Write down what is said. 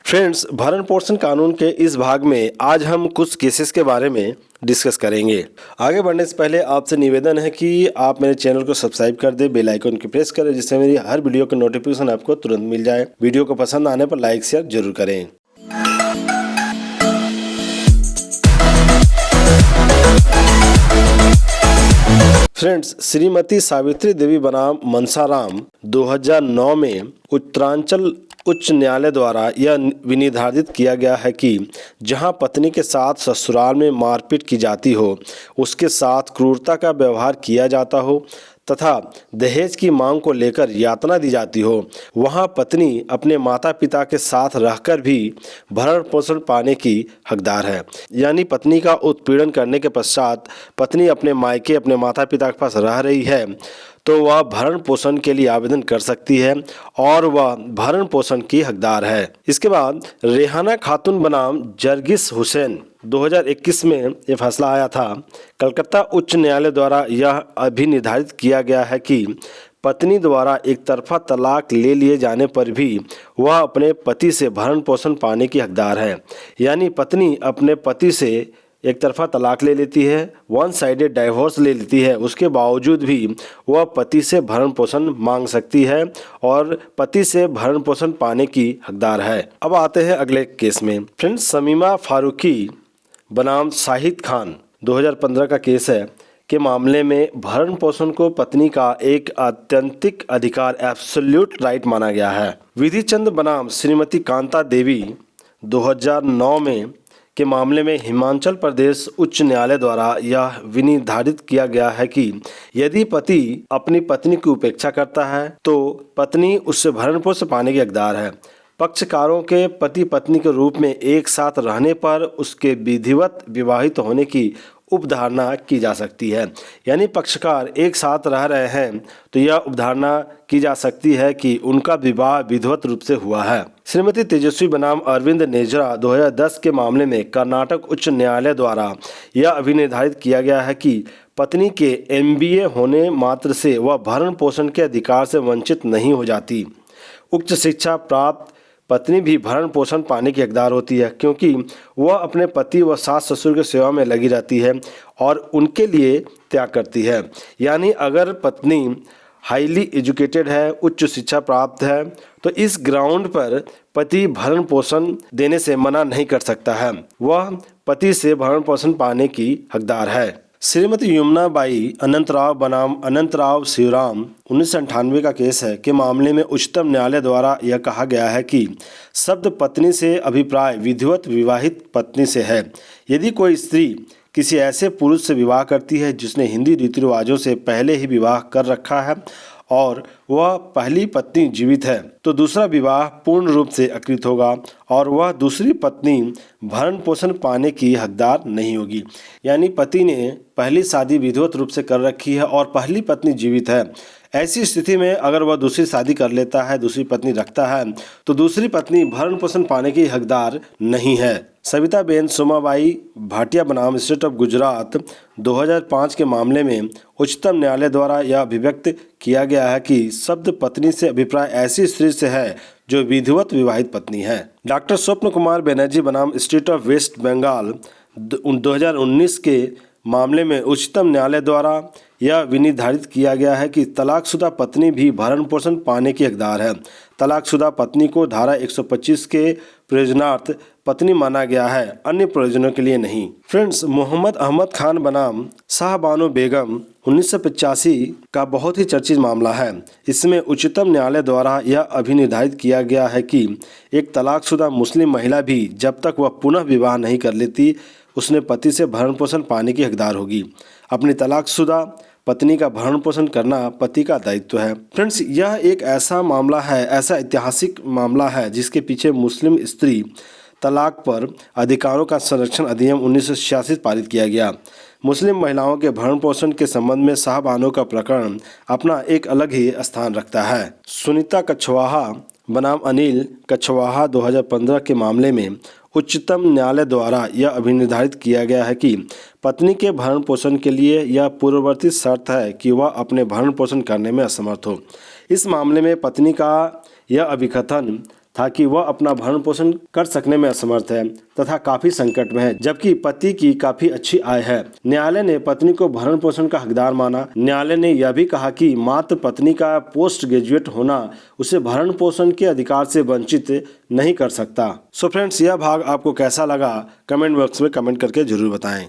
Friends, भरण पोषण कानून के इस भाग में आज हम कुछ केसेस के बारे में डिस्कस करेंगे। आगे बढ़ने से पहले आपसे निवेदन है कि आप मेरे चैनल को सब्सक्राइब कर दें, बेल आइकन की प्रेस करें जिससे मेरी हर वीडियो का नोटिफिकेशन आपको तुरंत मिल जाए। वीडियो को पसंद आने पर लाइक शेयर जरूर करें। फ्रेंड्स, श्रीमती सावित्री देवी बनाम मनसाराम 2009 में उत्तरांचल उच्च न्यायालय द्वारा यह विनिर्धारित किया गया है कि जहां पत्नी के साथ ससुराल में मारपीट की जाती हो, उसके साथ क्रूरता का व्यवहार किया जाता हो तथा दहेज की मांग को लेकर यातना दी जाती हो, वहां पत्नी अपने माता पिता के साथ रहकर भी भरण पोषण पाने की हकदार है। यानी पत्नी का उत्पीड़न करने के पश्चात पत्नी अपने मायके अपने माता पिता के पास रह रही है तो वह भरण पोषण के लिए आवेदन कर सकती है और वह भरण पोषण की हकदार है। इसके बाद रेहाना खातून बनाम जरगिस हुसैन 2021 में ये फैसला आया था। कलकत्ता उच्च न्यायालय द्वारा यह अभी निर्धारित किया गया है कि पत्नी द्वारा एक तरफा तलाक ले लिए जाने पर भी वह अपने पति से भरण पोषण पाने की हकदार है। यानी पत्नी अपने पति से एक तरफा तलाक ले लेती है, वन साइडेड डाइवोर्स ले लेती है, उसके बावजूद भी वह पति से भरण पोषण मांग सकती है और पति से भरण पोषण पाने की हकदार है। अब आते हैं अगले केस में। फ्रेंड्स, शमीमा फारूकी बनाम शाहिद खान 2015 का केस है के मामले में भरण पोषण को पत्नी का एक आत्यंतिक अधिकार एब्सोल्यूट राइट माना गया है। विधि चंद बनाम श्रीमती कांता देवी 2009 में के मामले में हिमाचल प्रदेश उच्च न्यायालय द्वारा यह विनिर्धारित किया गया है कि यदि पति अपनी पत्नी की उपेक्षा करता है तो पत्नी उससे भरण पोषण पाने की हकदार है। पक्षकारों के पति पत्नी के रूप में एक साथ रहने पर उसके विधिवत विवाहित होने की उपधारणा की जा सकती है। यानी पक्षकार एक साथ रह रहे हैं तो यह उपधारणा की जा सकती है कि उनका विवाह विधिवत रूप से हुआ है। श्रीमती तेजस्वी बनाम अरविंद नेजरा 2010 के मामले में कर्नाटक उच्च न्यायालय द्वारा यह अभिनिर्धारित किया गया है कि पत्नी के MBA होने मात्र से वह भरण पोषण के अधिकार से वंचित नहीं हो जाती। उच्च शिक्षा प्राप्त पत्नी भी भरण पोषण पाने की हकदार होती है क्योंकि वह अपने पति व सास ससुर की सेवा में लगी रहती है और उनके लिए त्याग करती है। यानी अगर पत्नी हाईली एजुकेटेड है, उच्च शिक्षा प्राप्त है, तो इस ग्राउंड पर पति भरण पोषण देने से मना नहीं कर सकता है, वह पति से भरण पोषण पाने की हकदार है। श्रीमती यमुना बाई अनंतराव बनाम अनंतराव शिवराम 1998 का केस है के मामले में उच्चतम न्यायालय द्वारा यह कहा गया है कि शब्द पत्नी से अभिप्राय विधिवत विवाहित पत्नी से है। यदि कोई स्त्री किसी ऐसे पुरुष से विवाह करती है जिसने हिंदी रीति रिवाजों से पहले ही विवाह कर रखा है और वह पहली पत्नी जीवित है तो दूसरा विवाह पूर्ण रूप से अकृत होगा और वह दूसरी पत्नी भरण पोषण पाने की हकदार नहीं होगी। यानी पति ने पहली शादी विधिवत रूप से कर रखी है और पहली पत्नी जीवित है। ऐसी स्थिति में अगर वह दूसरी शादी कर लेता है, दूसरी पत्नी रखता है तो दूसरी पत्नी भरण पोषण पाने की हकदार नहीं है। सविताबेन सोमाबाई भाटिया बनाम स्टेट ऑफ गुजरात 2005 के मामले में उच्चतम न्यायालय द्वारा यह अभिव्यक्त किया गया है कि शब्द पत्नी से अभिप्राय ऐसी स्त्री से है जो विधिवत विवाहित पत्नी है। डॉक्टर स्वप्न कुमार बनर्जी बनाम स्टेट ऑफ वेस्ट बंगाल 2019 के मामले में उच्चतम न्यायालय द्वारा यह विनिर्धारित किया गया है कि तलाकशुदा पत्नी भी भरण पोषण पाने की हकदार है। तलाकशुदा पत्नी को धारा 125 के प्रयोजनार्थ पत्नी माना गया है, अन्य प्रयोजनों के लिए नहीं। फ्रेंड्स, मोहम्मद अहमद खान बनाम शाहबानो बेगम 1985 का बहुत ही चर्चित मामला है। इसमें उच्चतम न्यायालय द्वारा यह अभिनिर्धारित किया गया है कि एक तलाकशुदा मुस्लिम महिला भी जब तक वह पुनः विवाह नहीं कर लेती उसने पति से भरण पोषण पाने की हकदार होगी। अपनी तलाकशुदा पत्नी का भरण पोषण करना पति का दायित्व है। फ्रेंड्स, यह एक ऐसा मामला है, ऐसा ऐतिहासिक मामला है जिसके पीछे मुस्लिम स्त्री तलाक पर अधिकारों का संरक्षण अधिनियम 1986 पारित किया गया। मुस्लिम महिलाओं के भरण पोषण के संबंध में शाहबानो का प्रकरण अपना एक अलग ही स्थान रखता है। सुनीता कछवाहा बनाम अनिल कछवाहा 2015 के मामले में उच्चतम न्यायालय द्वारा यह अभिनिर्धारित किया गया है कि पत्नी के भरण पोषण के लिए यह पूर्ववर्ती शर्त है कि वह अपने भरण पोषण करने में असमर्थ हो। इस मामले में पत्नी का यह अभिकथन था कि वह अपना भरण पोषण कर सकने में असमर्थ है तथा काफी संकट में है, जबकि पति की काफी अच्छी आय है। न्यायालय ने पत्नी को भरण पोषण का हकदार माना। न्यायालय ने यह भी कहा कि मात्र पत्नी का पोस्ट ग्रेजुएट होना उसे भरण पोषण के अधिकार से वंचित नहीं कर सकता। सो फ्रेंड्स, यह भाग आपको कैसा लगा कमेंट बॉक्स में कमेंट करके जरूर बताएं।